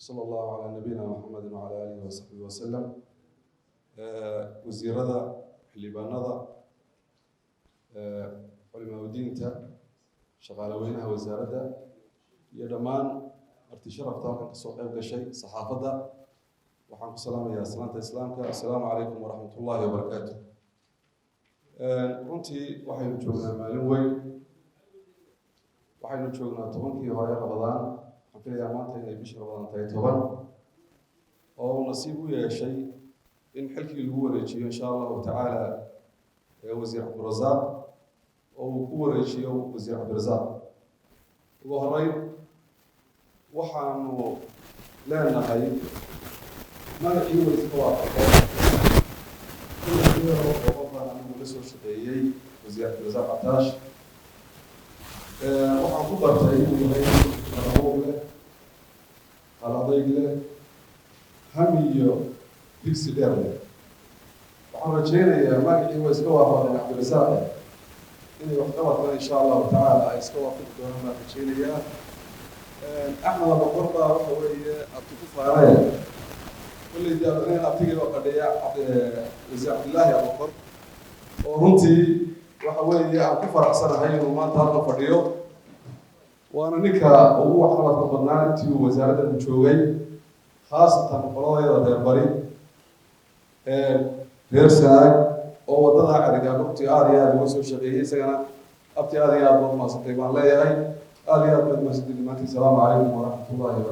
صلى الله على نبينا محمد وعلى آله وصحبه وسلم. وزيرada xildhibaanada culimaa diinta shaqaalaweynaha wasaaradda iyo dhammaan marti sharafta halkan kasoo qayb gashay saxaafadda waxaan ku salaamayaa salaanta islaamka assalaamu calaykum waraxmatullaahi wabarakaatu. runtii waxaynu joognaa maalin weyn, waxaynu joognaa tobankii hore Ramadaan. waxaan filayaa maanta inay bishii Ramadaan tahay 10 oo uu nasiib u yeeshay in xilkii lagu wareejiyo insha allahu tacaala wasiir cabdirasaaq oo uu ku wareejiyo wasiir cabdirasaaq. ugu horeyn waxaanu leenahay magacii wasiirka waafaqay anigu la soo shaqeeyey wasiir cabdirasaaq Cataash. waxaan ku bartay inuu yahay qalaboog leh, qaladayg leh, hami iyo digsi dheer leh. waxaan rajeynayaa magacii waa iska waafaqeen cabdirasaaq inay waxqabadkan insha allahu tacaala ay iska waafaqi doonaan baan rajeynayaa. axmed abaqor baa waxa weeye abti ku faaraya kolley daawadanayn abtigii oo qadhiya wasiir cabdillaahi abaqor oo runtii waxa weeye aan ku faraxsanahay inuu maanta halka fadhiyo. waana ninka ugu waxqabadka badnaa intii uu wasaaraddan joogay, khaasatan qoladayada reer bari reer sanaag oo wadada cariga runtii aad iyo aad uga soo shaqeeyey. isagana abti aad iyo aad baad umahadsantay baan leeyahay. aad iyo aad baad umahadsantay. dhammaantiin salaamu calaykum waraxmatullaahi wabarakatu.